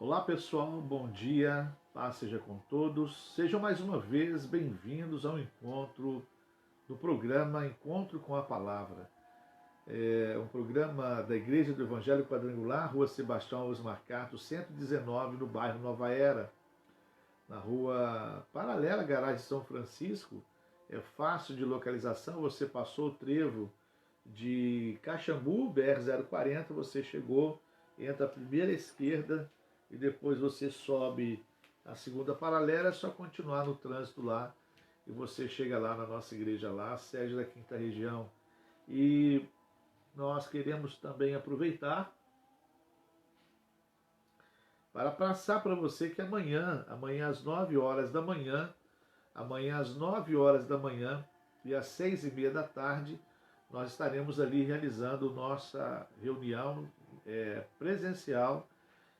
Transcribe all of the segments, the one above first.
Olá pessoal, bom dia, paz seja com todos. Sejam mais uma vez bem-vindos ao encontro do programa Encontro com a Palavra. É um programa da Igreja do Evangelho Quadrangular, Rua Sebastião Osmar Cato, 119, no bairro Nova Era, na rua paralela à Garagem São Francisco. É fácil de localização, você passou o trevo de Caxambu, BR-040, você chegou, entra a primeira esquerda e depois você sobe a segunda paralela, é só continuar no trânsito lá e você chega lá na nossa igreja lá, sede da Quinta Região. E nós queremos também aproveitar para passar para você que amanhã às 9 horas da manhã, e às 6:30 da tarde, nós estaremos ali realizando nossa reunião presencial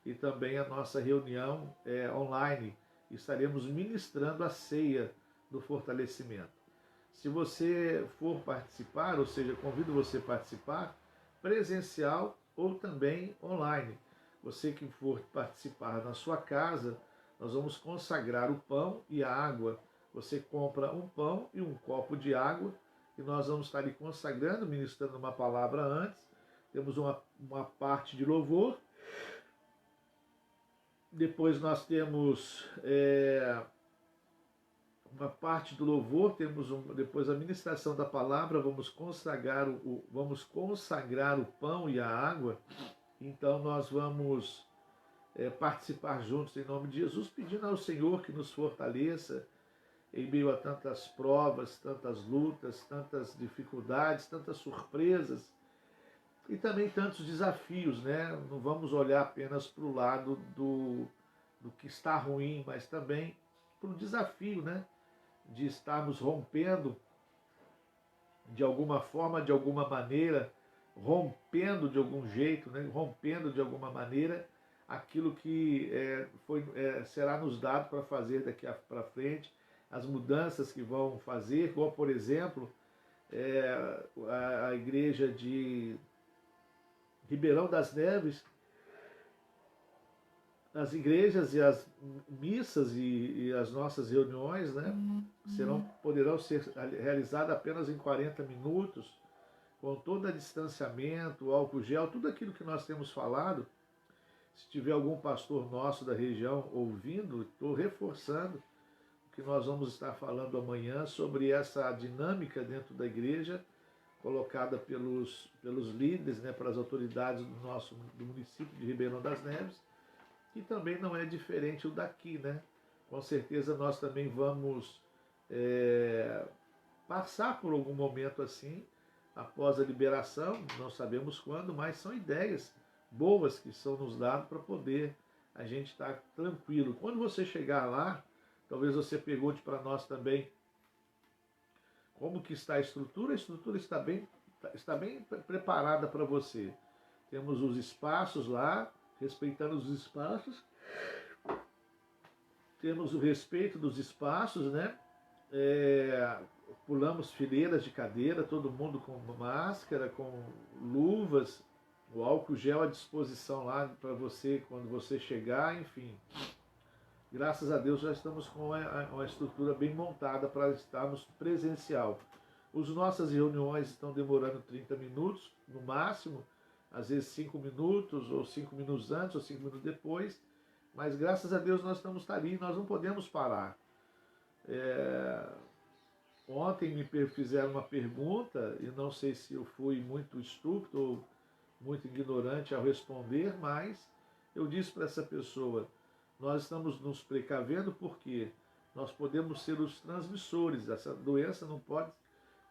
e também a nossa reunião online. Estaremos ministrando a ceia do fortalecimento. Se você for participar, ou seja, convido você a participar, presencial ou também online. Você que for participar na sua casa, nós vamos consagrar o pão e a água. Você compra um pão e um copo de água e nós vamos estar ali consagrando, ministrando uma palavra antes. Temos uma parte de louvor. Depois nós temos uma parte do louvor, depois a ministração da palavra, vamos consagrar o pão e a água. Então nós vamos participar juntos em nome de Jesus, pedindo ao Senhor que nos fortaleça em meio a tantas provas, tantas lutas, tantas dificuldades, tantas surpresas e também tantos desafios, né? Não vamos olhar apenas para o lado do que está ruim, mas também para o desafio, né? De estarmos rompendo de alguma forma, de alguma maneira, rompendo de algum jeito, né? Rompendo de alguma maneira aquilo que será nos dado para fazer daqui para frente, as mudanças que vão fazer, como por exemplo a igreja de Ribeirão das Neves, as igrejas e as missas e as nossas reuniões, né, poderão ser realizadas apenas em 40 minutos, com todo o distanciamento, o álcool gel, tudo aquilo que nós temos falado. Se tiver algum pastor nosso da região ouvindo, estou reforçando o que nós vamos estar falando amanhã sobre essa dinâmica dentro da igreja, colocada pelos líderes, né, pelas autoridades do município de Ribeirão das Neves, que também não é diferente o daqui, né? Com certeza nós também vamos passar por algum momento assim, após a liberação, não sabemos quando, mas são ideias boas que são nos dadas para poder a gente estar tranquilo. Quando você chegar lá, talvez você pergunte para nós também como que está a estrutura está bem preparada para você. Temos os espaços lá, respeitando os espaços, temos o respeito dos espaços, né? Pulamos fileiras de cadeira, todo mundo com máscara, com luvas, o álcool gel à disposição lá para você quando você chegar, enfim. Graças a Deus já estamos com uma estrutura bem montada para estarmos presencial. As nossas reuniões estão demorando 30 minutos, no máximo, às vezes 5 minutos, ou 5 minutos antes, ou 5 minutos depois, mas graças a Deus nós estamos ali, nós não podemos parar. Ontem me fizeram uma pergunta, e não sei se eu fui muito estúpido ou muito ignorante ao responder, mas eu disse para essa pessoa, nós estamos nos precavendo porque nós podemos ser os transmissores, essa doença não pode,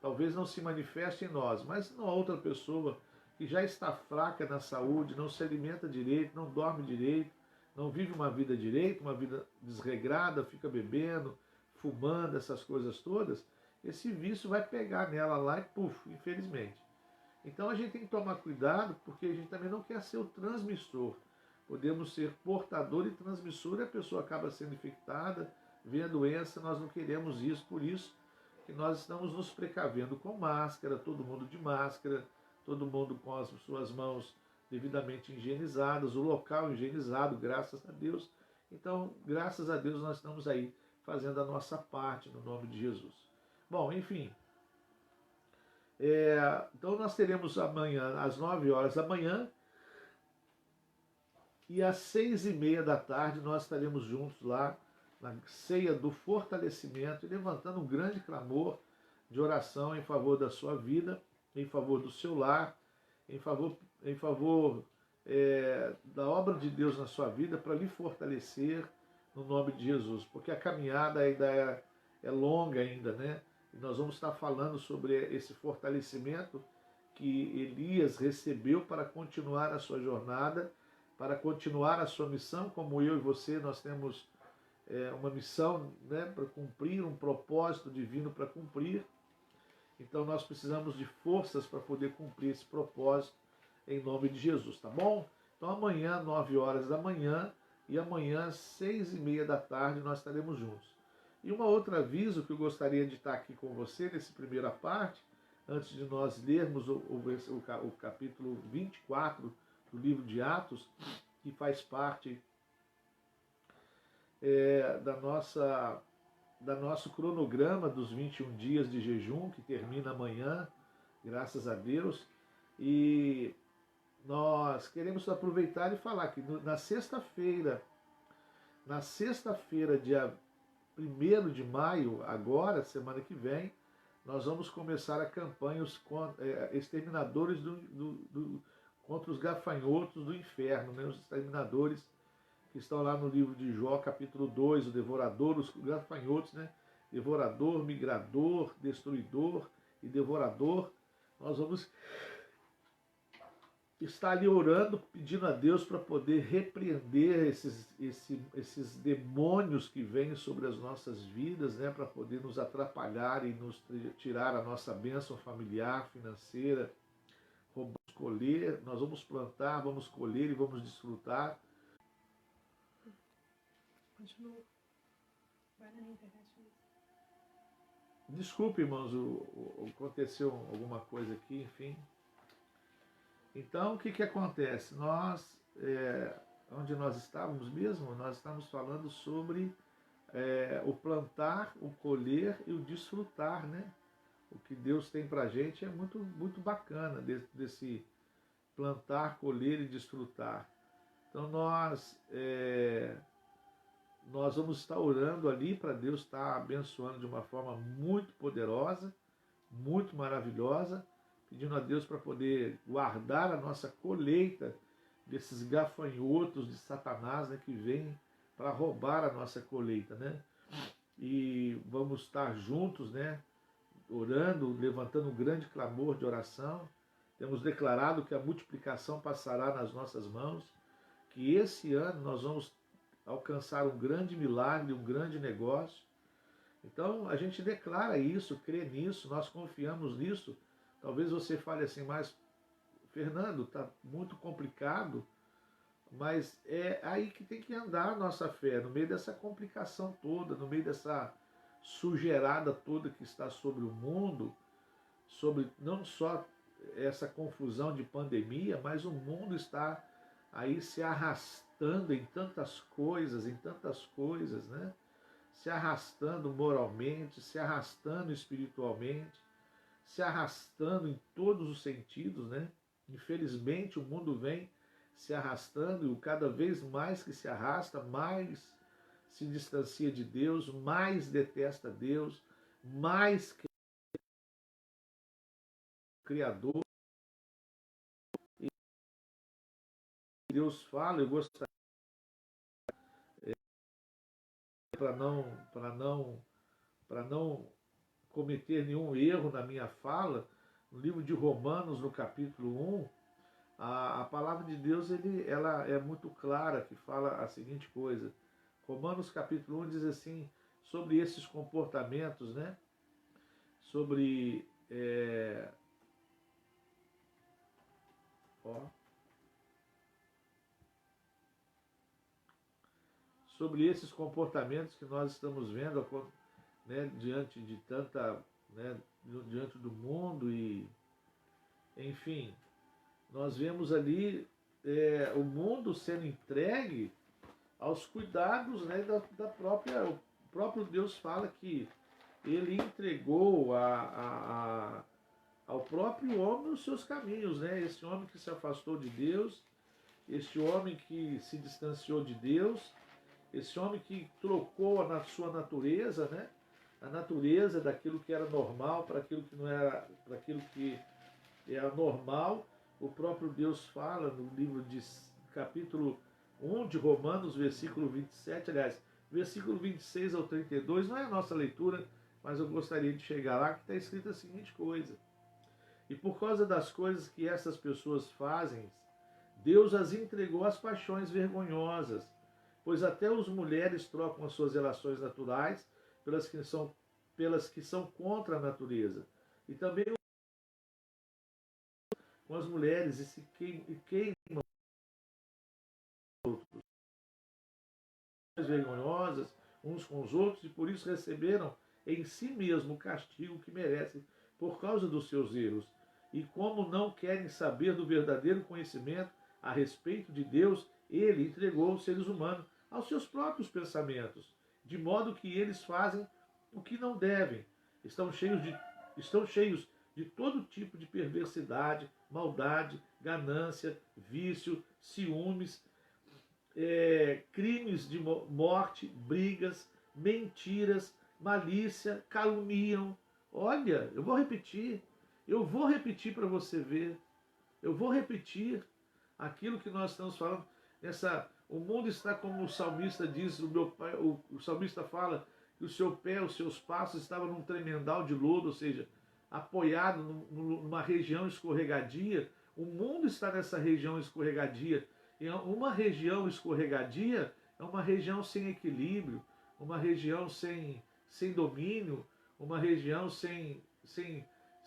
talvez não se manifeste em nós, mas não outra pessoa que já está fraca na saúde, não se alimenta direito, não dorme direito, não vive uma vida direito, uma vida desregrada, fica bebendo, fumando, essas coisas todas, esse vício vai pegar nela lá e puf, infelizmente. Então a gente tem que tomar cuidado, porque a gente também não quer ser o transmissor. Podemos ser portador e transmissor e a pessoa acaba sendo infectada, vem a doença, nós não queremos isso, por isso que nós estamos nos precavendo com máscara, todo mundo de máscara, todo mundo com as suas mãos devidamente higienizadas, o local higienizado, graças a Deus. Então, graças a Deus, nós estamos aí fazendo a nossa parte no nome de Jesus. Bom, enfim, então nós teremos amanhã, às 9 horas da manhã, e às 6h30 da tarde nós estaremos juntos lá na ceia do fortalecimento e levantando um grande clamor de oração em favor da sua vida, em favor do seu lar, em favor da obra de Deus na sua vida, para lhe fortalecer no nome de Jesus, porque a caminhada ainda é longa ainda, né? E nós vamos estar falando sobre esse fortalecimento que Elias recebeu para continuar a sua jornada, para continuar a sua missão, como eu e você, nós temos uma missão, né, para cumprir, um propósito divino para cumprir. Então nós precisamos de forças para poder cumprir esse propósito em nome de Jesus, tá bom? Então amanhã, 9 horas da manhã, e amanhã, 6h30 da tarde, nós estaremos juntos. E um outro aviso que eu gostaria de estar aqui com você, nessa primeira parte, antes de nós lermos o capítulo 24 do livro de Atos, que faz parte da nosso cronograma dos 21 dias de jejum, que termina amanhã, graças a Deus. E nós queremos aproveitar e falar que na sexta-feira, dia 1º de maio, agora, semana que vem, nós vamos começar a campanha Exterminadores contra os gafanhotos do inferno, né? Os exterminadores que estão lá no livro de Jó, capítulo 2, o devorador, os gafanhotos, né? Devorador, migrador, destruidor e devorador. Nós vamos estar ali orando, pedindo a Deus para poder repreender esses demônios que vêm sobre as nossas vidas, né? Para poder nos atrapalhar e nos tirar a nossa bênção familiar, financeira. Vamos colher, nós vamos plantar, vamos colher e vamos desfrutar. Continua. Vai na internet mesmo. Desculpe, irmãos, aconteceu alguma coisa aqui, enfim. Então, o que acontece? Nós, onde nós estávamos mesmo, nós estamos falando sobre o plantar, o colher e o desfrutar, né? O que Deus tem para a gente é muito, muito bacana, desse plantar, colher e desfrutar. Então, nós vamos estar orando ali para Deus estar abençoando de uma forma muito poderosa, muito maravilhosa, pedindo a Deus para poder guardar a nossa colheita desses gafanhotos de Satanás, né, que vêm para roubar a nossa colheita, né? E vamos estar juntos, né, orando, levantando um grande clamor de oração. Temos declarado que a multiplicação passará nas nossas mãos, que esse ano nós vamos alcançar um grande milagre, um grande negócio. Então a gente declara isso, crê nisso, nós confiamos nisso. Talvez você fale assim, mas Fernando, está muito complicado, mas é aí que tem que andar a nossa fé, no meio dessa complicação toda, no meio dessa sujeirada toda que está sobre o mundo, sobre não só essa confusão de pandemia, mas o mundo está aí se arrastando em tantas coisas, né? Se arrastando moralmente, se arrastando espiritualmente, se arrastando em todos os sentidos, né? Infelizmente o mundo vem se arrastando, e cada vez mais que se arrasta, mais se distancia de Deus, mais detesta Deus, mais que o Criador. E Deus fala, eu gostaria para não cometer nenhum erro na minha fala, no livro de Romanos, no capítulo 1, a palavra de Deus ela é muito clara, que fala a seguinte coisa. Romanos capítulo 1 diz assim, sobre esses comportamentos, né? Sobre sobre esses comportamentos que nós estamos vendo, né, diante de tanta, né, diante do mundo, e enfim, nós vemos ali o mundo sendo entregue aos cuidados, né, da própria. O próprio Deus fala que ele entregou ao próprio homem os seus caminhos, né? Esse homem que se afastou de Deus, esse homem que se distanciou de Deus, esse homem que trocou a sua natureza, né? A natureza daquilo que era normal para aquilo que não era, para aquilo que era normal. O próprio Deus fala no livro de capítulo 1 de Romanos, versículo 27, aliás, versículo 26 ao 32, não é a nossa leitura, mas eu gostaria de chegar lá, que está escrita a seguinte coisa: e por causa das coisas que essas pessoas fazem, Deus as entregou às paixões vergonhosas, pois até as mulheres trocam as suas relações naturais pelas que são contra a natureza. E também com as mulheres e se queimam vergonhosas uns com os outros, e por isso receberam em si mesmo o castigo que merecem por causa dos seus erros. E como não querem saber do verdadeiro conhecimento a respeito de Deus, ele entregou os seres humanos aos seus próprios pensamentos, de modo que eles fazem o que não devem. Estão cheios de todo tipo de perversidade, maldade, ganância, vício, ciúmes, crimes de morte, brigas, mentiras, malícia, caluniam. Olha, eu vou repetir para você ver. Eu vou repetir aquilo que nós estamos falando. O mundo está como o salmista diz, o salmista fala que o seu pé, os seus passos estavam num tremendal de lodo, ou seja, apoiado numa região escorregadia. O mundo está nessa região escorregadia. E uma região escorregadia é uma região sem equilíbrio, uma região sem domínio, uma região sem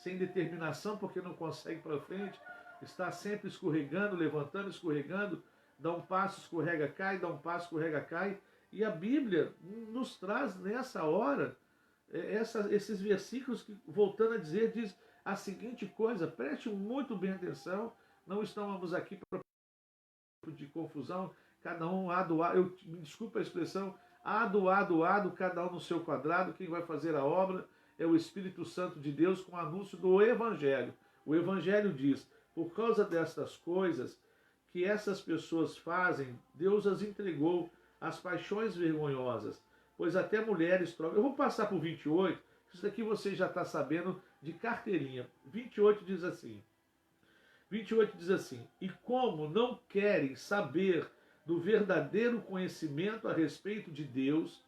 determinação, porque não consegue para frente, está sempre escorregando, levantando, escorregando, dá um passo, escorrega, cai, dá um passo, escorrega, cai. E a Bíblia nos traz nessa hora esses versículos que, voltando a dizer, diz a seguinte coisa: preste muito bem atenção, não estamos aqui para de confusão, cada um me desculpa a expressão, ado, cada um no seu quadrado. Quem vai fazer a obra é o Espírito Santo de Deus com o anúncio do Evangelho. O Evangelho diz: por causa destas coisas que essas pessoas fazem, Deus as entregou às paixões vergonhosas, pois até mulheres trocam. Eu vou passar por 28, isso daqui você já está sabendo de carteirinha. 28 diz assim: 28 diz assim: e como não querem saber do verdadeiro conhecimento a respeito de Deus,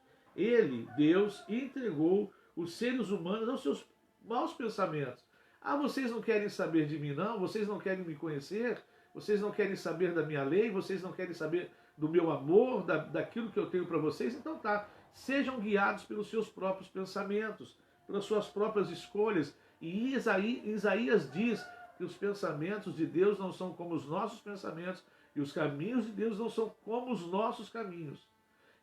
Deus, entregou os seres humanos aos seus maus pensamentos. Ah, vocês não querem saber de mim, não? Vocês não querem me conhecer? Vocês não querem saber da minha lei? Vocês não querem saber do meu amor, daquilo que eu tenho para vocês? Então tá, sejam guiados pelos seus próprios pensamentos, pelas suas próprias escolhas. E Isaías diz que os pensamentos de Deus não são como os nossos pensamentos e os caminhos de Deus não são como os nossos caminhos.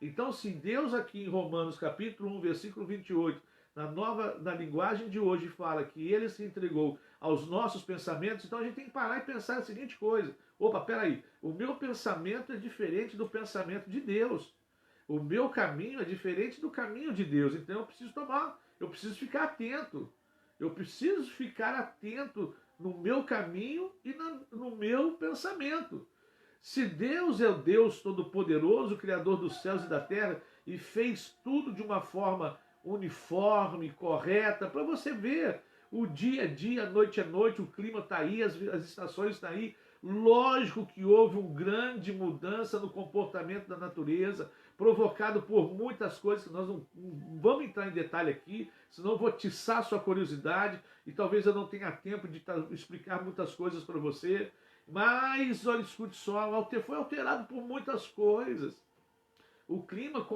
Então, se Deus aqui em Romanos capítulo 1, versículo 28, na linguagem de hoje, fala que ele se entregou aos nossos pensamentos, então a gente tem que parar e pensar a seguinte coisa: opa, peraí, o meu pensamento é diferente do pensamento de Deus. O meu caminho é diferente do caminho de Deus. Então eu preciso ficar atento. Eu preciso ficar atento no meu caminho e no meu pensamento. Se Deus é o Deus Todo-Poderoso, Criador dos céus e da terra, e fez tudo de uma forma uniforme, correta, para você ver, o dia é dia, a noite é noite, o clima está aí, as estações estão aí. Lógico que houve uma grande mudança no comportamento da natureza, provocado por muitas coisas que nós não vamos entrar em detalhe aqui, senão eu vou atiçar sua curiosidade e talvez eu não tenha tempo de explicar muitas coisas para você. Mas, olha, escute só, foi alterado por muitas coisas. O clima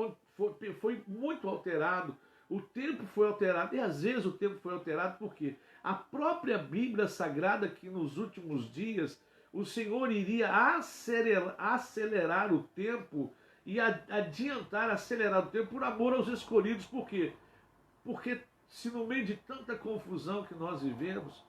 foi muito alterado, o tempo foi alterado, e às vezes o tempo foi alterado porque a própria Bíblia Sagrada, que nos últimos dias o Senhor iria acelerar o tempo e acelerar o tempo por amor aos escolhidos. Por quê? Porque se no meio de tanta confusão que nós vivemos,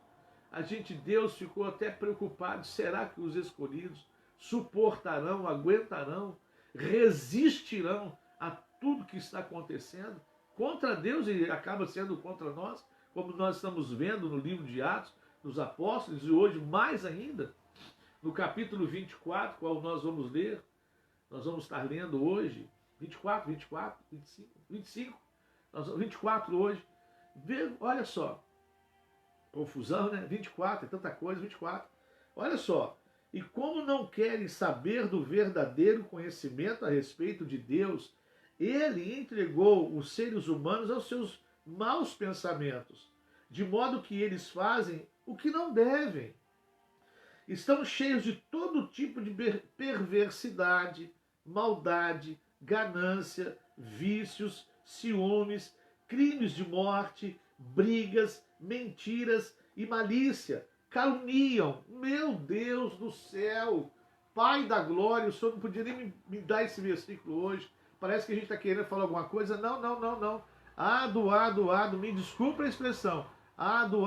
Deus ficou até preocupado: será que os escolhidos suportarão, aguentarão, resistirão a tudo que está acontecendo contra Deus e acaba sendo contra nós, como nós estamos vendo no livro de Atos dos Apóstolos, e hoje mais ainda, no capítulo 24, qual nós vamos ler, nós vamos estar lendo hoje, 24, 25, 24 hoje. Olha só, confusão, né? 24, é tanta coisa, 24. Olha só, e como não querem saber do verdadeiro conhecimento a respeito de Deus, ele entregou os seres humanos aos seus maus pensamentos, de modo que eles fazem o que não devem. Estão cheios de todo tipo de perversidade, maldade, ganância, vícios, ciúmes, crimes de morte, brigas, mentiras e malícia. Caluniam. Meu Deus do céu! Pai da glória, o Senhor não podia nem me dar esse versículo hoje. Parece que a gente está querendo falar alguma coisa. Não, não, não, não. Ado, me desculpa a expressão. Ado,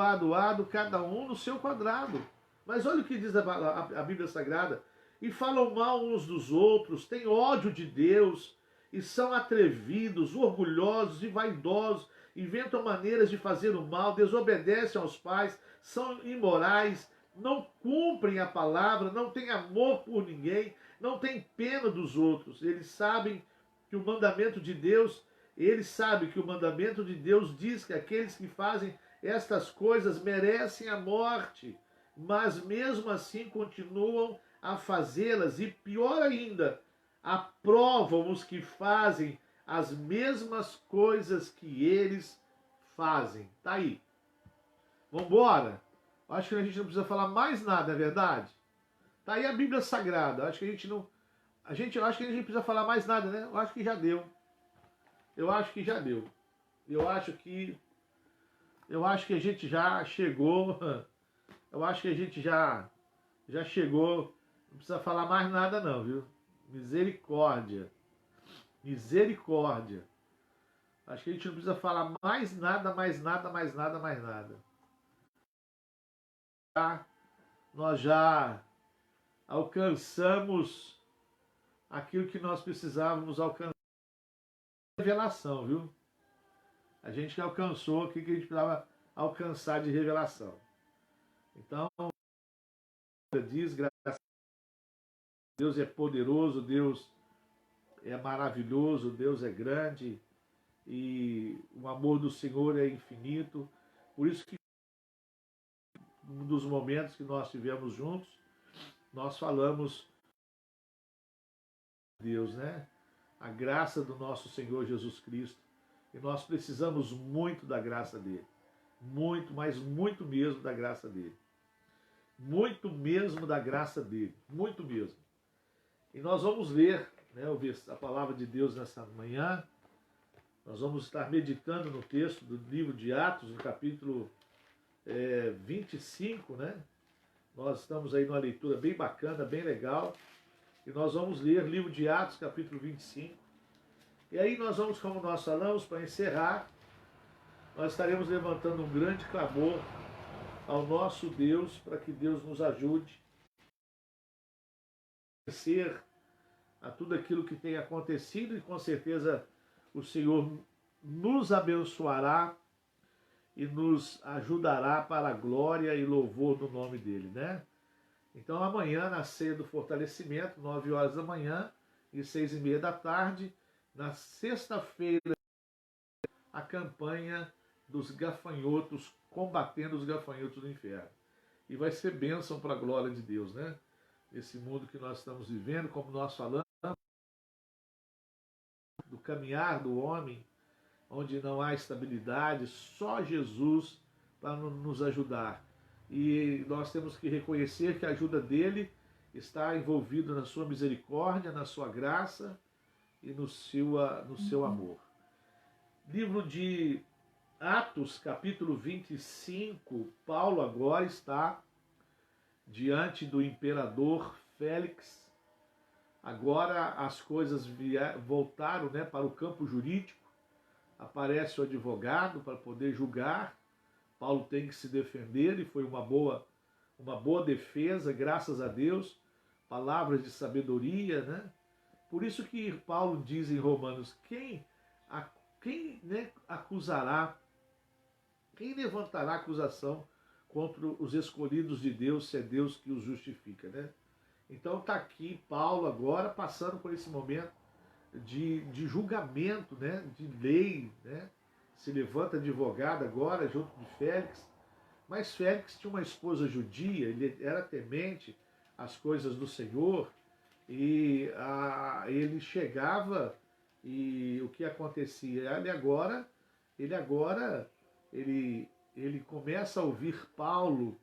cada um no seu quadrado. Mas olha o que diz a Bíblia Sagrada. E falam mal uns dos outros, têm ódio de Deus, e são atrevidos, orgulhosos e vaidosos, inventam maneiras de fazer o mal, desobedecem aos pais, são imorais, não cumprem a palavra, não têm amor por ninguém, não têm pena dos outros. Eles sabem que o mandamento de Deus diz que aqueles que fazem estas coisas merecem a morte, mas mesmo assim continuam a fazê-las, e pior ainda, aprovam os que fazem as mesmas coisas que eles fazem. Tá aí. Vambora? Acho que a gente não precisa falar mais nada, é verdade? Tá aí a Bíblia Sagrada. Acho que a gente não. Eu acho que a gente não precisa falar mais nada, né? Eu acho que já deu. Eu acho que já deu. Eu acho que a gente já chegou. Eu acho que a gente já chegou. Não precisa falar mais nada não, viu? Misericórdia. Misericórdia. Acho que a gente não precisa falar mais nada. Nós já alcançamos aquilo que nós precisávamos alcançar. Revelação, viu? A gente alcançou aquilo que a gente precisava alcançar de revelação. Então, diz, graças a Deus é poderoso, Deus é maravilhoso, Deus é grande e o amor do Senhor é infinito. Por isso que um dos momentos que nós tivemos juntos, nós falamos de Deus, né? A graça do nosso Senhor Jesus Cristo. E nós precisamos muito da graça dele. Muito, mas muito mesmo da graça dele. Muito mesmo da graça dele. Muito mesmo. E nós vamos ler, né, a palavra de Deus nessa manhã. Nós vamos estar meditando no texto do livro de Atos, no capítulo 25, né? Nós estamos aí numa leitura bem bacana, bem legal. E nós vamos ler o livro de Atos, capítulo 25. E aí nós vamos, como nós falamos, para encerrar, nós estaremos levantando um grande clamor ao nosso Deus, para que Deus nos ajude a vencer a tudo aquilo que tem acontecido, e com certeza o Senhor nos abençoará e nos ajudará para a glória e louvor do nome dele, né? Então amanhã, na ceia do fortalecimento, 9 horas da manhã e 6:30 da tarde, na sexta-feira, a campanha dos gafanhotos, combatendo os gafanhotos do inferno. E vai ser bênção para a glória de Deus, né? Esse mundo que nós estamos vivendo, como nós falamos, do caminhar do homem, onde não há estabilidade, só Jesus para nos ajudar. E nós temos que reconhecer que a ajuda dele está envolvida na sua misericórdia, na sua graça e no seu amor. Livro de Atos, capítulo 25, Paulo agora está diante do imperador Félix. Agora as coisas voltaram, né, para o campo jurídico. Aparece o advogado para poder julgar. Paulo tem que se defender e foi uma boa defesa, graças a Deus, palavras de sabedoria, né? Por isso que Paulo diz em Romanos, quem né, acusará, quem levantará acusação contra os escolhidos de Deus, se é Deus que os justifica, né? Então está aqui Paulo agora passando por esse momento de julgamento, né? De lei, né? Se levanta advogado agora junto de Félix, mas Félix tinha uma esposa judia, ele era temente às coisas do Senhor, e ele chegava e o que acontecia? Ele começa a ouvir Paulo,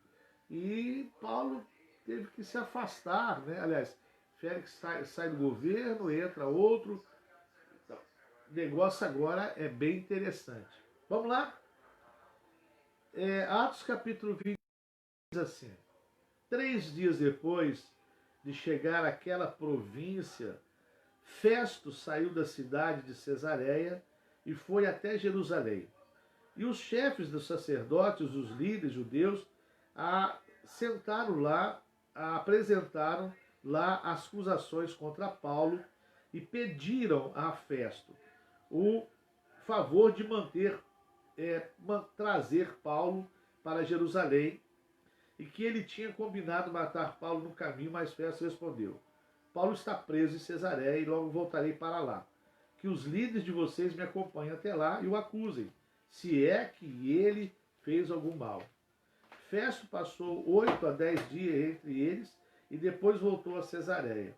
e Paulo teve que se afastar, né? Aliás, Félix sai do governo, entra outro. Então, o negócio agora é bem interessante. Vamos lá? Atos capítulo 20 diz assim: 3 dias depois de chegar àquela província, Festo saiu da cidade de Cesareia e foi até Jerusalém. E os chefes dos sacerdotes, os líderes judeus, apresentaram lá as acusações contra Paulo e pediram a Festo o favor de trazer Paulo para Jerusalém, e que ele tinha combinado matar Paulo no caminho, mas Festo respondeu: Paulo está preso em Cesareia e logo voltarei para lá. Que os líderes de vocês me acompanhem até lá e o acusem, se é que ele fez algum mal. Festo passou 8 a 10 dias entre eles e depois voltou a Cesareia.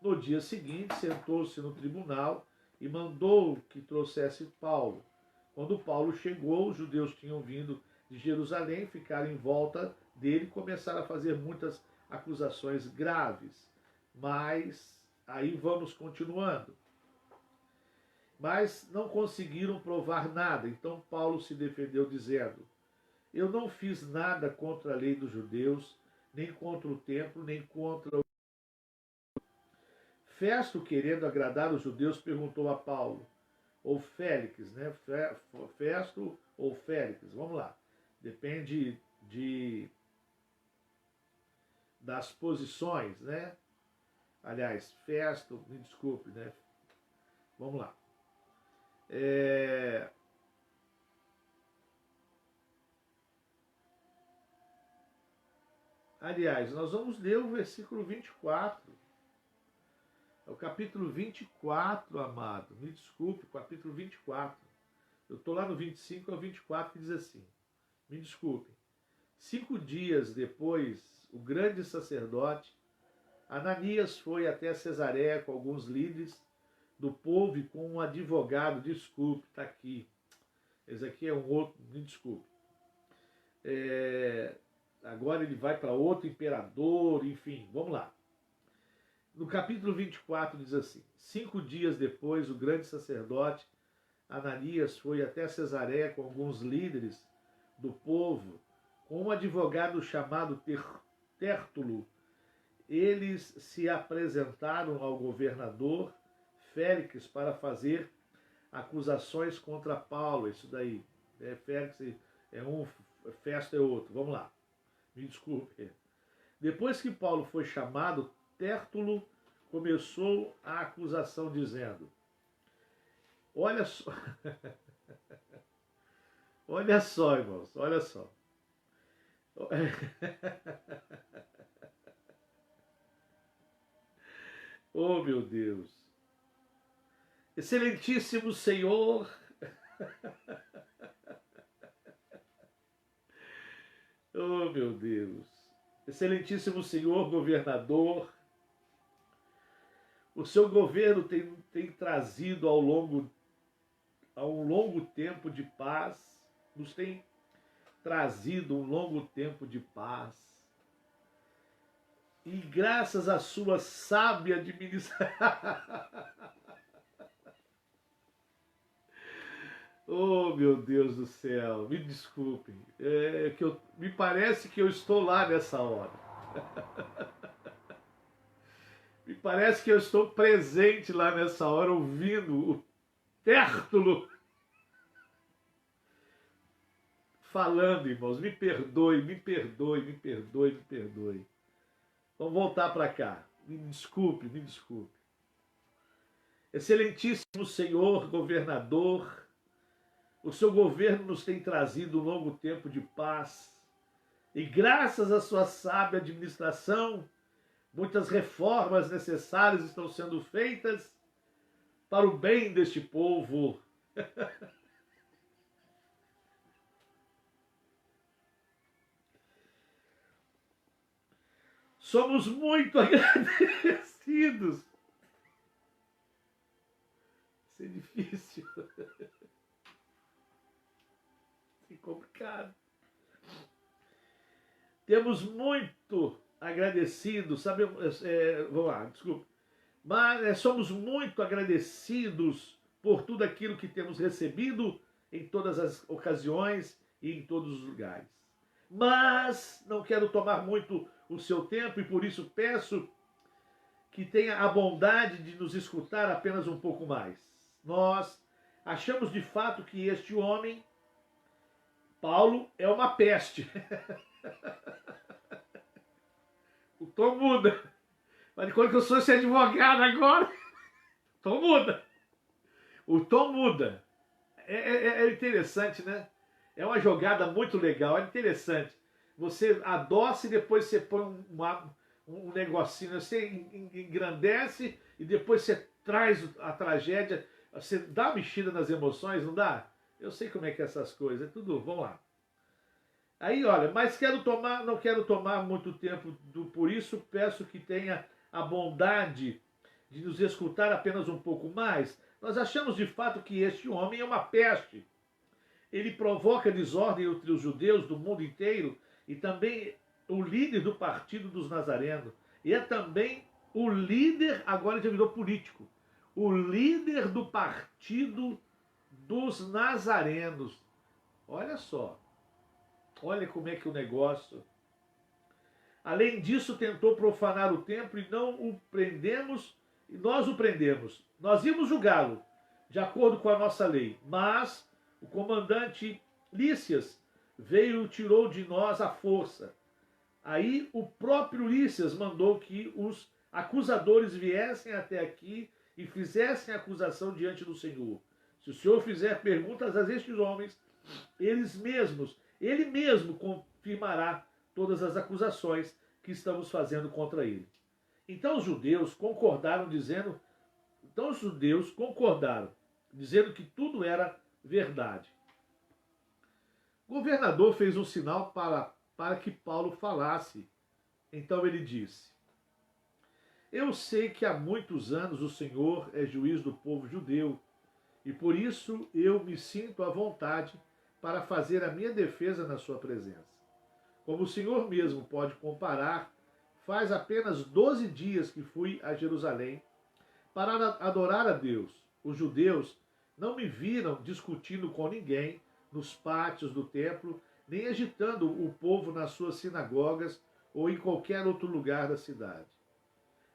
No dia seguinte, sentou-se no tribunal e mandou que trouxesse Paulo. Quando Paulo chegou, os judeus tinham vindo de Jerusalém, ficaram em volta dele e começaram a fazer muitas acusações graves. Mas aí vamos continuando. Mas não conseguiram provar nada. Então Paulo se defendeu dizendo: eu não fiz nada contra a lei dos judeus, nem contra o templo, nem contra o... Festo, querendo agradar os judeus, perguntou a Paulo, ou Félix, né? Festo ou Félix, vamos lá. Depende das posições, né? Aliás, Festo, me desculpe, né? Vamos lá. Aliás, nós vamos ler o versículo 24. É o capítulo 24, amado. Me desculpe, capítulo 24. Eu estou lá no 25 ao 24 que diz assim. Me desculpe. 5 dias depois, o grande sacerdote Ananias foi até Cesareia com alguns líderes do povo e com um advogado. Desculpe, está aqui. Esse aqui é um outro, me desculpe. Agora ele vai para outro imperador, enfim, vamos lá. No capítulo 24 diz assim: 5 dias depois, o grande sacerdote Ananias foi até Cesareia com alguns líderes do povo, com um advogado chamado Tértulo. Eles se apresentaram ao governador Félix para fazer acusações contra Paulo. Isso daí, Félix é um, Festo é outro. Vamos lá, me desculpe. Depois que Paulo foi chamado, Tértulo começou a acusação dizendo: olha só, olha só, irmãos, olha só. Oh, meu Deus. Excelentíssimo Senhor, oh, meu Deus. Excelentíssimo Senhor governador, o seu governo tem trazido a um longo tempo de paz, nos tem trazido um longo tempo de paz. E graças à sua sábia administração... Oh, meu Deus do céu, me desculpem. Me parece que eu estou lá nessa hora. Me parece que eu estou presente lá nessa hora, ouvindo o Tértulo falando, irmãos. Me perdoe, me perdoe, me perdoe, me perdoe. Vamos voltar para cá. Me desculpe, me desculpe. Excelentíssimo Senhor governador, o seu governo nos tem trazido um longo tempo de paz. E graças à sua sábia administração, muitas reformas necessárias estão sendo feitas para o bem deste povo. Somos muito agradecidos. Isso é difícil. Isso é complicado. Temos muito agradecidos, sabemos, vamos lá, desculpa. Mas somos muito agradecidos por tudo aquilo que temos recebido em todas as ocasiões e em todos os lugares. Mas não quero tomar muito o seu tempo e por isso peço que tenha a bondade de nos escutar apenas um pouco mais. Nós achamos de fato que este homem, Paulo, é uma peste. O tom muda. Mas quando eu sou esse advogado agora, o tom muda. O tom muda. É interessante, né? É uma jogada muito legal, é interessante. Você adoça e depois você põe um negocinho, você engrandece e depois você traz a tragédia, você dá uma mexida nas emoções, não dá? Eu sei como é que é essas coisas, é tudo, vamos lá. Aí, olha, mas não quero tomar muito tempo, por isso peço que tenha a bondade de nos escutar apenas um pouco mais. Nós achamos de fato que este homem é uma peste. Ele provoca desordem entre os judeus do mundo inteiro e também o líder do partido dos nazarenos. E é também o líder, agora já virou político, o líder do partido dos nazarenos. Olha só. Olha como é que o negócio. Além disso, tentou profanar o templo e não o prendemos, e nós o prendemos. Nós íamos julgá-lo, de acordo com a nossa lei. Mas o comandante Lícias veio e tirou de nós a força. Aí o próprio Lícias mandou que os acusadores viessem até aqui e fizessem acusação diante do Senhor. Se o Senhor fizer perguntas a estes homens, ele mesmo confirmará todas as acusações que estamos fazendo contra ele. Então os judeus concordaram dizendo que tudo era verdade. O governador fez um sinal para que Paulo falasse. Então ele disse: eu sei que há muitos anos o Senhor é juiz do povo judeu, e por isso eu me sinto à vontade para fazer a minha defesa na sua presença. Como o Senhor mesmo pode comparar, faz apenas 12 dias que fui a Jerusalém para adorar a Deus. Os judeus não me viram discutindo com ninguém nos pátios do templo, nem agitando o povo nas suas sinagogas ou em qualquer outro lugar da cidade.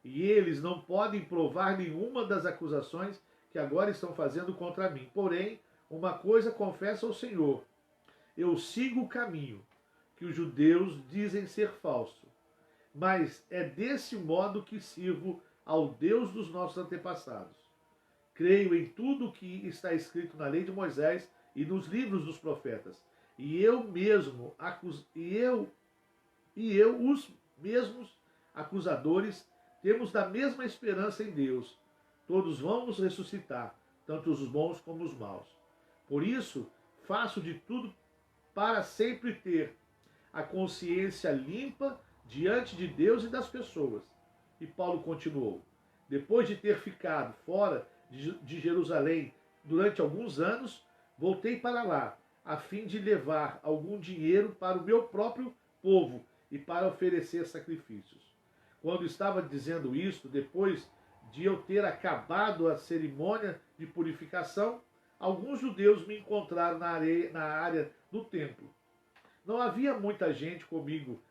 E eles não podem provar nenhuma das acusações que agora estão fazendo contra mim. Porém, uma coisa confesso ao Senhor: eu sigo o caminho que os judeus dizem ser falso, mas é desse modo que sirvo ao Deus dos nossos antepassados. Creio em tudo o que está escrito na lei de Moisés e nos livros dos profetas, e eu os mesmos acusadores temos da mesma esperança em Deus. Todos vamos ressuscitar, tanto os bons como os maus. Por isso, faço de tudo para sempre ter a consciência limpa diante de Deus e das pessoas. E Paulo continuou: depois de ter ficado fora de Jerusalém durante alguns anos, voltei para lá, a fim de levar algum dinheiro para o meu próprio povo e para oferecer sacrifícios. Quando estava dizendo isto, depois de eu ter acabado a cerimônia de purificação, alguns judeus me encontraram na área do templo. Não havia muita gente comigo,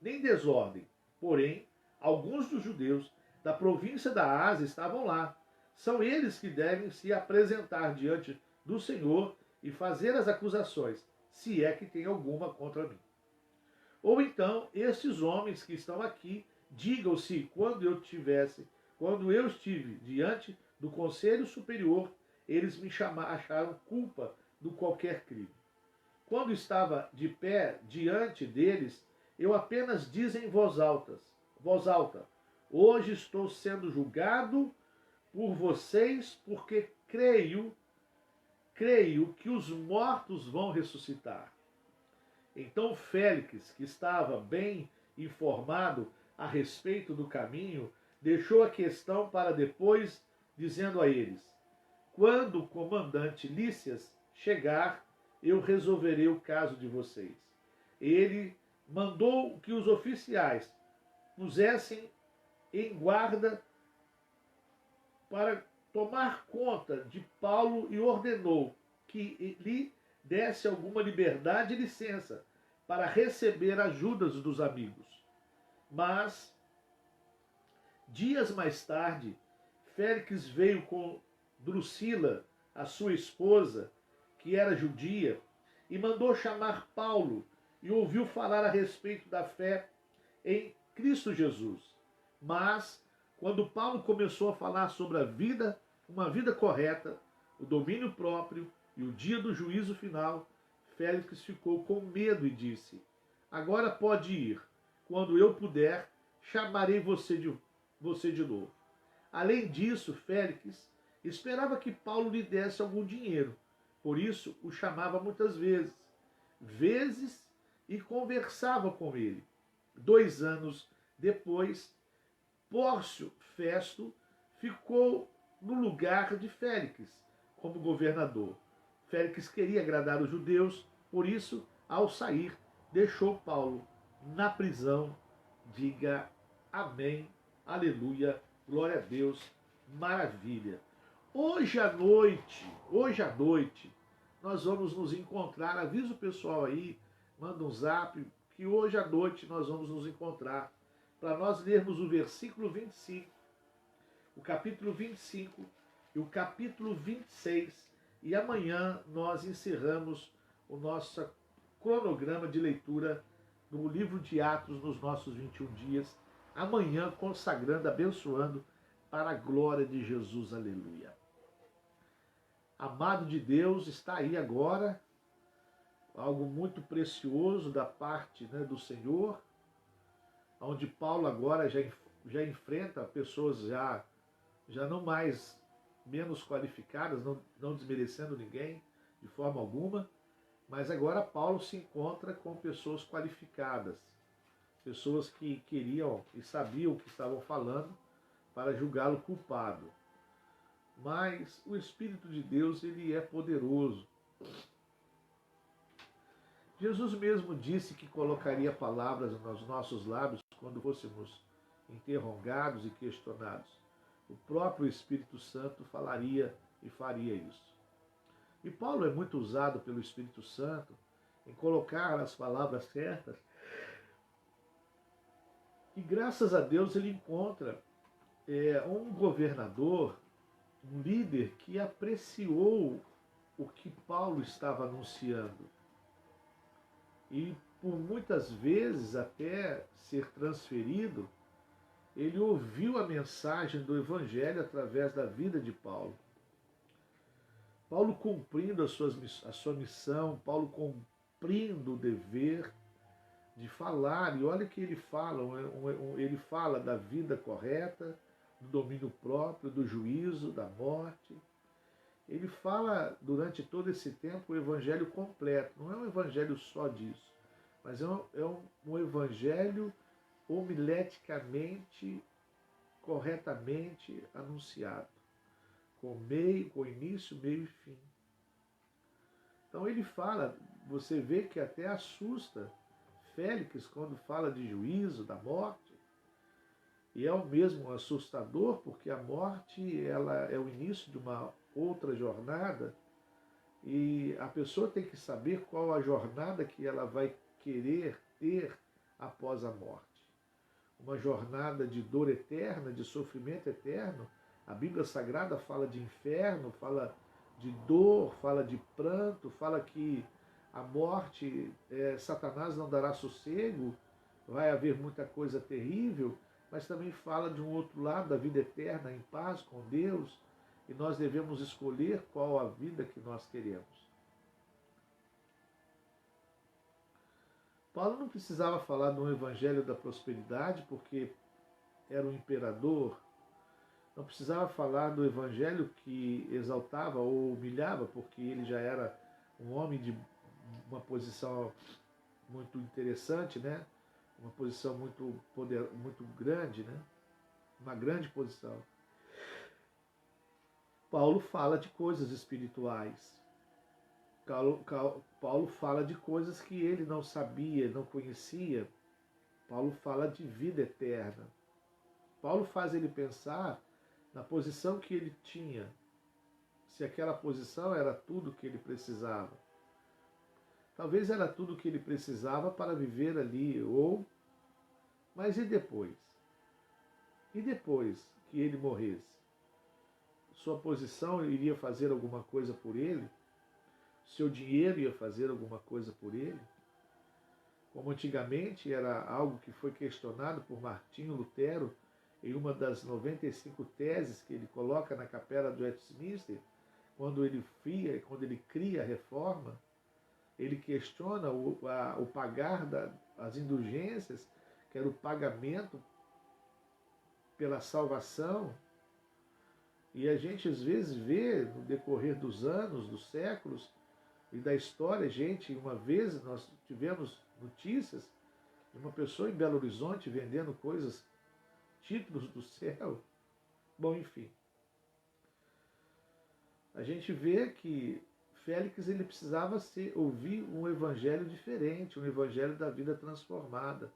nem desordem. Porém, alguns dos judeus da província da Ásia estavam lá. São eles que devem se apresentar diante do Senhor e fazer as acusações, se é que tem alguma contra mim. Ou então, esses homens que estão aqui, digam-se quando eu estive diante do Conselho Superior, eles me acharam culpa de qualquer crime. Quando estava de pé diante deles, eu apenas disse em voz alta, hoje estou sendo julgado por vocês porque creio que os mortos vão ressuscitar. Então Félix, que estava bem informado a respeito do caminho, deixou a questão para depois, dizendo a eles: quando o comandante Lícias chegar, eu resolverei o caso de vocês. Ele mandou que os oficiais pusessem em guarda para tomar conta de Paulo e ordenou que lhe desse alguma liberdade e licença para receber ajudas dos amigos. Mas, dias mais tarde, Félix veio com Drusila, a sua esposa, que era judia, e mandou chamar Paulo e ouviu falar a respeito da fé em Cristo Jesus. Mas, quando Paulo começou a falar sobre a vida, uma vida correta, o domínio próprio e o dia do juízo final, Félix ficou com medo e disse: agora pode ir. Quando eu puder, chamarei você de novo. Além disso, Félix esperava que Paulo lhe desse algum dinheiro. Por isso, o chamava muitas vezes e conversava com ele. 2 anos depois, Pórcio Festo ficou no lugar de Félix como governador. Félix queria agradar os judeus, por isso, ao sair, deixou Paulo na prisão. Diga amém, aleluia, glória a Deus, maravilha. Hoje à noite, nós vamos nos encontrar. Avisa o pessoal aí, manda um zap, que hoje à noite nós vamos nos encontrar para nós lermos o versículo 25, o capítulo 25 e o capítulo 26. E amanhã nós encerramos o nosso cronograma de leitura do livro de Atos nos nossos 21 dias. Amanhã consagrando, abençoando para a glória de Jesus. Aleluia. Amado de Deus, está aí agora algo muito precioso da parte, do Senhor, onde Paulo agora já enfrenta pessoas já não mais menos qualificadas, não desmerecendo ninguém de forma alguma, mas agora Paulo se encontra com pessoas qualificadas, pessoas que queriam e sabiam o que estavam falando para julgá-lo culpado. Mas o Espírito de Deus, ele é poderoso. Jesus mesmo disse que colocaria palavras nos nossos lábios quando fôssemos interrogados e questionados. O próprio Espírito Santo falaria e faria isso. E Paulo é muito usado pelo Espírito Santo em colocar as palavras certas. E graças a Deus ele encontra um governador, um líder que apreciou o que Paulo estava anunciando. E por muitas vezes até ser transferido, ele ouviu a mensagem do Evangelho através da vida de Paulo. Paulo cumprindo a sua missão, Paulo cumprindo o dever de falar. E olha que ele fala da vida correta, do domínio próprio, do juízo, da morte. Ele fala durante todo esse tempo o Evangelho completo. Não é um Evangelho só disso, mas é um Evangelho homileticamente, corretamente anunciado, com início, meio e fim. Então ele fala, você vê que até assusta Félix quando fala de juízo, da morte, e é o mesmo assustador, porque a morte ela é o início de uma outra jornada, e a pessoa tem que saber qual a jornada que ela vai querer ter após a morte. Uma jornada de dor eterna, de sofrimento eterno. A Bíblia Sagrada fala de inferno, fala de dor, fala de pranto, fala que a morte, Satanás não dará sossego, vai haver muita coisa terrível, mas também fala de um outro lado, da vida eterna, em paz com Deus, e nós devemos escolher qual a vida que nós queremos. Paulo não precisava falar do evangelho da prosperidade, porque era um imperador, não precisava falar do evangelho que exaltava ou humilhava, porque ele já era um homem de uma posição muito interessante, né? Uma posição muito grande, né? Uma grande posição. Paulo fala de coisas espirituais. Paulo fala de coisas que ele não sabia, não conhecia. Paulo fala de vida eterna. Paulo faz ele pensar na posição que ele tinha, se aquela posição era tudo que ele precisava. Talvez era tudo que ele precisava para viver ali, mas e depois? E depois que ele morresse? Sua posição iria fazer alguma coisa por ele? Seu dinheiro ia fazer alguma coisa por ele? Como antigamente era algo que foi questionado por Martinho Lutero em uma das 95 teses que ele coloca na capela de Westminster, quando ele cria a reforma, ele questiona o pagar das indulgências, que era o pagamento pela salvação. E a gente às vezes vê, no decorrer dos anos, dos séculos e da história, uma vez nós tivemos notícias de uma pessoa em Belo Horizonte vendendo coisas, títulos do céu. Bom, enfim. A gente vê que Félix ele precisava ouvir um evangelho diferente, um evangelho da vida transformada,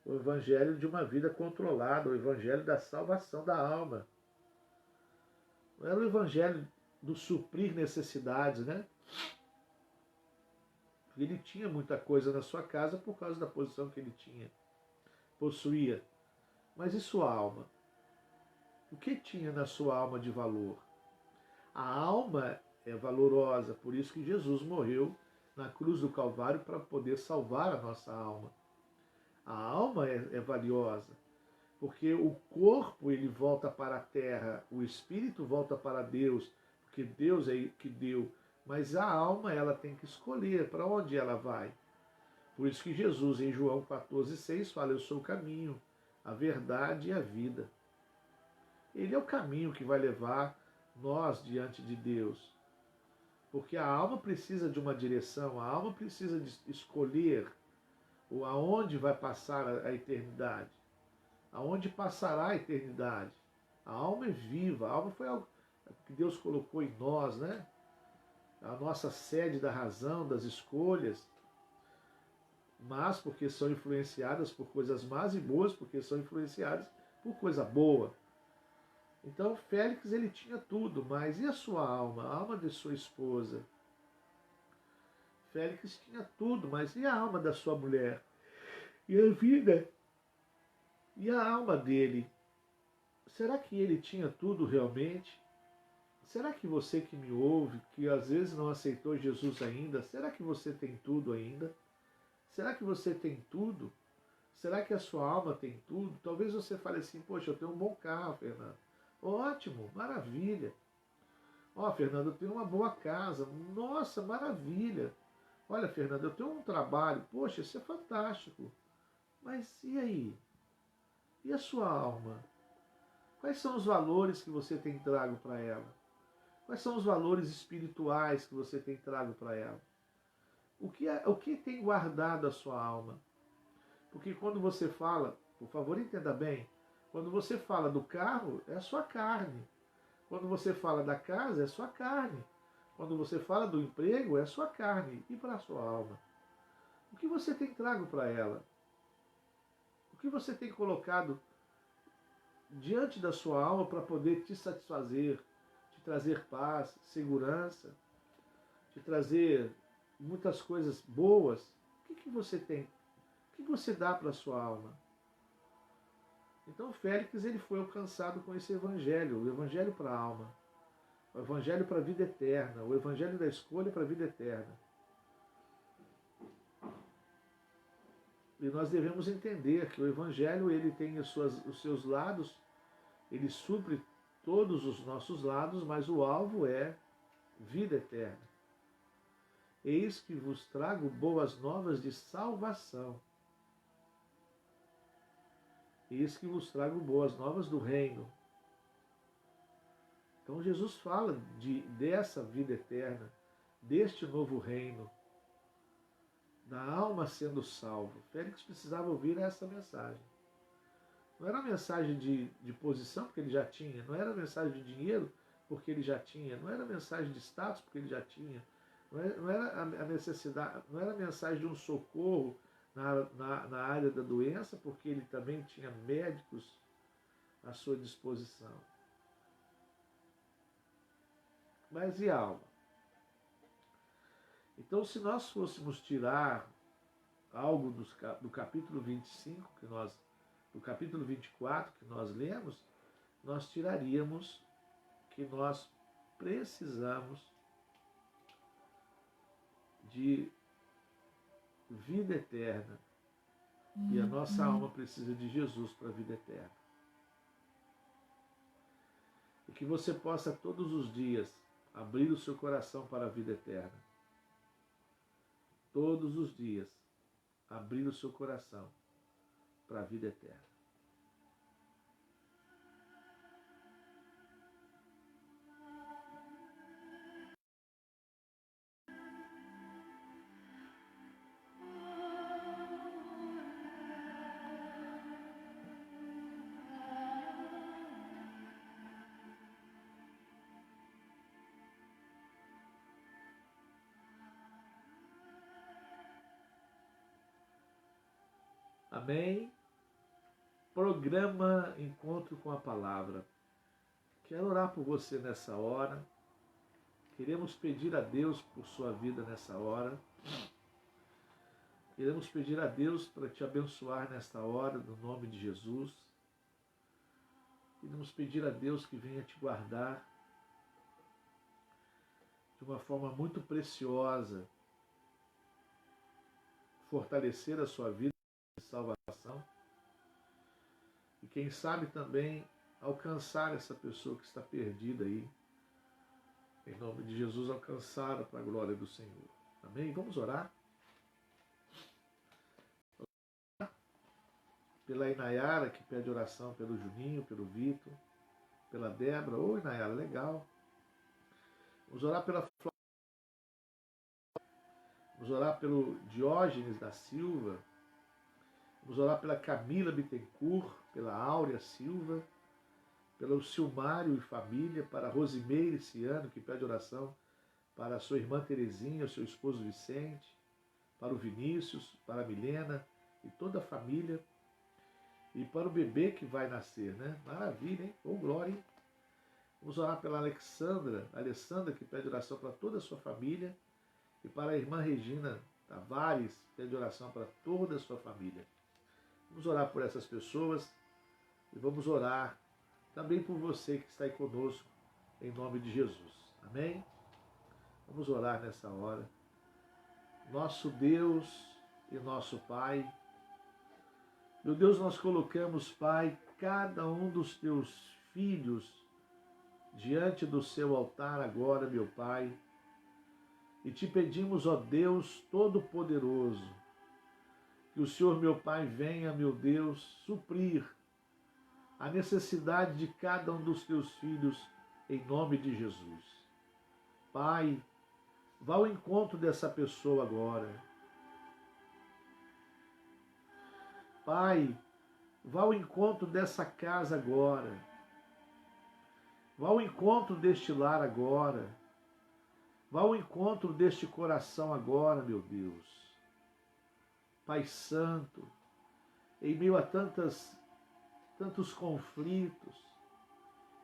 o evangelho de uma vida controlada, o evangelho da salvação da alma. Não era o evangelho do suprir necessidades, né? Ele tinha muita coisa na sua casa por causa da posição que ele possuía. Mas e sua alma? O que tinha na sua alma de valor? A alma é valorosa, por isso que Jesus morreu na cruz do Calvário para poder salvar a nossa alma. A alma é valiosa, porque o corpo ele volta para a terra, o espírito volta para Deus, porque Deus é que deu, mas a alma ela tem que escolher para onde ela vai. Por isso que Jesus em João 14,6 fala: eu sou o caminho, a verdade e a vida. Ele é o caminho que vai levar nós diante de Deus. Porque a alma precisa de uma direção, a alma precisa de escolher aonde vai passar a eternidade. Aonde passará a eternidade. A alma é viva, a alma foi algo que Deus colocou em nós, né? A nossa sede da razão, das escolhas, mas porque são influenciadas por coisas más, e boas porque são influenciadas por coisa boa. Então Félix ele tinha tudo, mas e a sua alma? A alma de sua esposa? Félix tinha tudo, mas e a alma da sua mulher? E a vida? E a alma dele? Será que ele tinha tudo realmente? Será que você que me ouve, que às vezes não aceitou Jesus ainda, será que você tem tudo ainda? Será que você tem tudo? Será que a sua alma tem tudo? Talvez você fale assim: poxa, eu tenho um bom carro, Fernando. Ótimo, maravilha. Ó, Fernando, eu tenho uma boa casa. Nossa, maravilha. Olha, Fernando, eu tenho um trabalho. Poxa, isso é fantástico. Mas e aí? E a sua alma? Quais são os valores que você tem trago para ela? Quais são os valores espirituais que você tem trago para ela? O que tem guardado a sua alma? Porque quando você fala, por favor, entenda bem, quando você fala do carro, é a sua carne. Quando você fala da casa, é a sua carne. Quando você fala do emprego, é a sua carne. E para a sua alma? O que você tem trago para ela? O que você tem colocado diante da sua alma para poder te satisfazer, te trazer paz, segurança, te trazer muitas coisas boas? O que você tem? O que você dá para a sua alma? Então Félix ele foi alcançado com esse evangelho, o evangelho para a alma, o evangelho para a vida eterna, o evangelho da escolha para a vida eterna. E nós devemos entender que o Evangelho ele tem os seus lados, ele supre todos os nossos lados, mas o alvo é vida eterna. Eis que vos trago boas novas de salvação. Eis que vos trago boas novas do reino. Então Jesus fala dessa vida eterna, deste novo reino, da alma sendo salva. Félix precisava ouvir essa mensagem. Não era uma mensagem de posição, porque ele já tinha. Não era mensagem de dinheiro, porque ele já tinha. Não era mensagem de status, porque ele já tinha. Não era a necessidade, não era a mensagem de um socorro na área da doença, porque ele também tinha médicos à sua disposição. Mas e a alma? Então, se nós fôssemos tirar algo do capítulo 25, do capítulo 24 que nós lemos, nós tiraríamos que nós precisamos de vida eterna. E a nossa alma precisa de Jesus para a vida eterna. E que você possa todos os dias abrir o seu coração para a vida eterna. Todos os dias abrir o seu coração para a vida eterna. Amém? Programa Encontro com a Palavra. Quero orar por você nessa hora. Queremos pedir a Deus por sua vida nessa hora. Queremos pedir a Deus para te abençoar nesta hora, no nome de Jesus. Queremos pedir a Deus que venha te guardar de uma forma muito preciosa, fortalecer a sua vida de salvação e quem sabe também alcançar essa pessoa que está perdida aí, em nome de Jesus, alcançá-la para a glória do Senhor. Amém? Vamos orar? Pela Inayara, que pede oração pelo Juninho, pelo Vitor, pela Débora. Oi, Inayara, legal. Vamos orar pela Flávia. Vamos orar pelo Diógenes da Silva. Vamos orar pela Camila Bittencourt, pela Áurea Silva, pelo Silmário e família, para a Rosimeire Ciano, que pede oração para a sua irmã Terezinha, o seu esposo Vicente, para o Vinícius, para a Milena e toda a família, e para o bebê que vai nascer, né? Maravilha, hein? Ô, glória, hein? Vamos orar pela Alessandra, que pede oração para toda a sua família, e para a irmã Regina Tavares, que pede oração para toda a sua família. Vamos orar por essas pessoas e vamos orar também por você que está aí conosco, em nome de Jesus. Amém? Vamos orar nessa hora. Nosso Deus e nosso Pai, meu Deus, nós colocamos, Pai, cada um dos teus filhos diante do seu altar agora, meu Pai, e te pedimos, ó Deus Todo-Poderoso, que o Senhor, meu Pai, venha, meu Deus, suprir a necessidade de cada um dos teus filhos, em nome de Jesus. Pai, vá ao encontro dessa pessoa agora. Pai, vá ao encontro dessa casa agora. Vá ao encontro deste lar agora. Vá ao encontro deste coração agora, meu Deus. Pai Santo, em meio a tantos conflitos,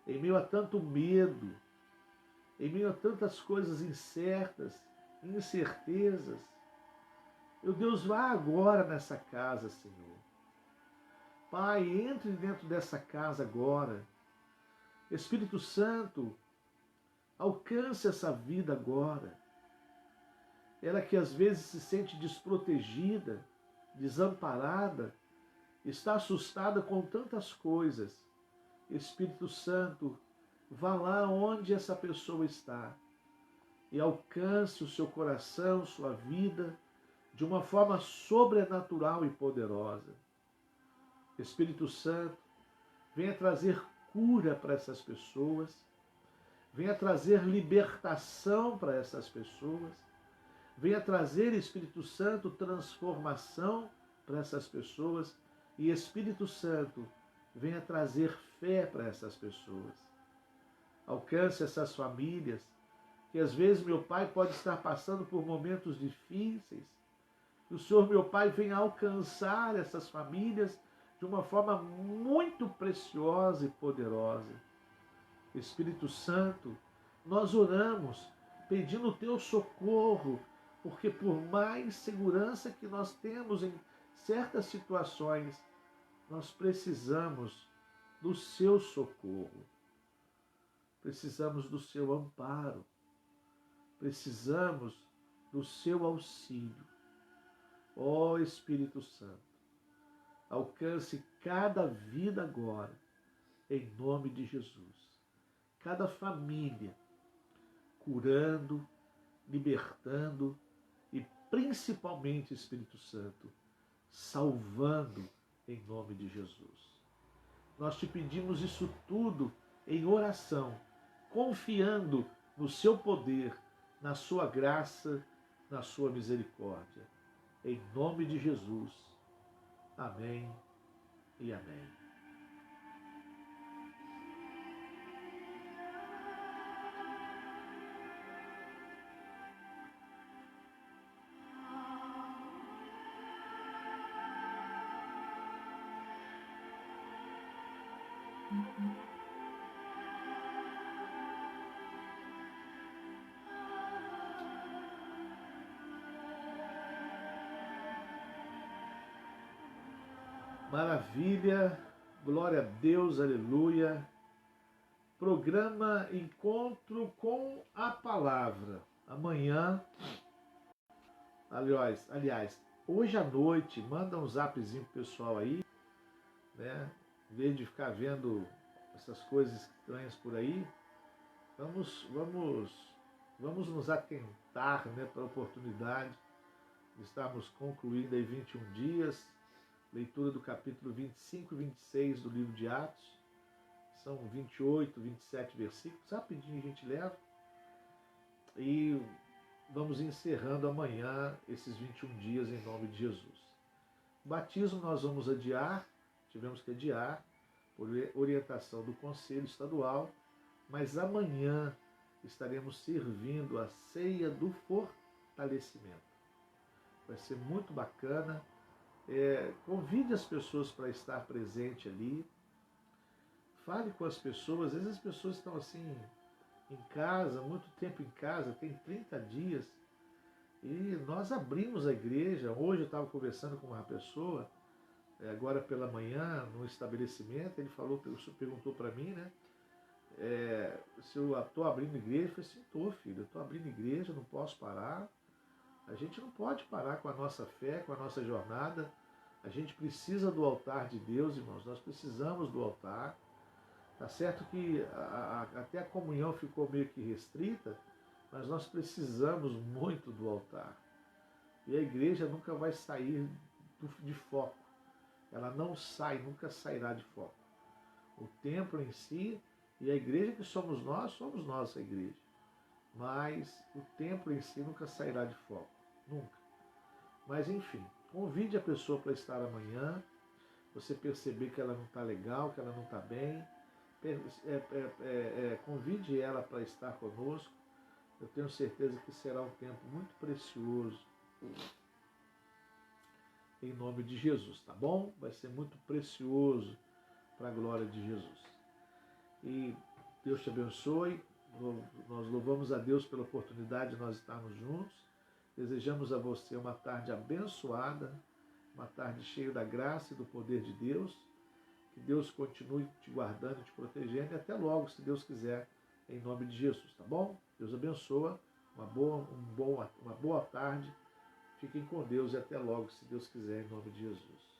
em meio a tanto medo, em meio a tantas coisas incertas, incertezas, meu Deus, vá agora nessa casa, Senhor. Pai, entre dentro dessa casa agora. Espírito Santo, alcance essa vida agora. Ela que às vezes se sente desprotegida, desamparada, está assustada com tantas coisas. Espírito Santo, vá lá onde essa pessoa está e alcance o seu coração, sua vida, de uma forma sobrenatural e poderosa. Espírito Santo, venha trazer cura para essas pessoas, venha trazer libertação para essas pessoas, venha trazer, Espírito Santo, transformação para essas pessoas e, Espírito Santo, venha trazer fé para essas pessoas. Alcance essas famílias, que às vezes, meu Pai, pode estar passando por momentos difíceis. Que o Senhor, meu Pai, venha alcançar essas famílias de uma forma muito preciosa e poderosa. Espírito Santo, nós oramos pedindo o teu socorro, porque por mais segurança que nós temos em certas situações, nós precisamos do seu socorro, precisamos do seu amparo, precisamos do seu auxílio. Ó Espírito Santo, alcance cada vida agora, em nome de Jesus. Cada família, curando, libertando e principalmente, Espírito Santo, salvando em nome de Jesus. Nós te pedimos isso tudo em oração, confiando no seu poder, na sua graça, na sua misericórdia. Em nome de Jesus. Amém e amém. Maravilha, glória a Deus, aleluia. Programa Encontro com a Palavra. Amanhã, aliás, hoje à noite, manda um zapzinho pro pessoal aí, né? Em vez de ficar vendo essas coisas estranhas por aí, vamos nos atentar, né, para a oportunidade de estarmos concluindo aí 21 dias, leitura do capítulo 25 e 26 do livro de Atos. São 28, 27 versículos. Rapidinho a gente leva. E vamos encerrando amanhã esses 21 dias em nome de Jesus. O batismo nós vamos adiar. Tivemos que adiar por orientação do Conselho Estadual. Mas amanhã estaremos servindo a ceia do fortalecimento. Vai ser muito bacana. Convide as pessoas para estar presente ali. Fale com as pessoas. Às vezes as pessoas estão assim em casa, muito tempo em casa, tem 30 dias. E nós abrimos a igreja. Hoje eu estava conversando com uma pessoa, agora pela manhã, no estabelecimento. Ele perguntou para mim, né? Se eu estou abrindo igreja. Eu falei assim, estou, filho, eu estou abrindo igreja, não posso parar. A gente não pode parar com a nossa fé, com a nossa jornada. A gente precisa do altar de Deus, irmãos. Nós precisamos do altar. Tá certo que até a comunhão ficou meio que restrita, mas nós precisamos muito do altar. E a igreja nunca vai sair de foco. Ela não sai, nunca sairá de foco. O templo em si e a igreja que somos nós a igreja. Mas o templo em si nunca sairá de foco. Nunca. Mas enfim, convide a pessoa para estar amanhã. Você perceber que ela não está legal, que ela não está bem. Convide ela para estar conosco. Eu tenho certeza que será um tempo muito precioso. Em nome de Jesus, tá bom? Vai ser muito precioso para a glória de Jesus. E Deus te abençoe. Nós louvamos a Deus pela oportunidade de nós estarmos juntos. Desejamos a você uma tarde abençoada, uma tarde cheia da graça e do poder de Deus. Que Deus continue te guardando e te protegendo. E até logo, se Deus quiser, em nome de Jesus, tá bom? Deus abençoa. Uma boa tarde. Fiquem com Deus e até logo, se Deus quiser, em nome de Jesus.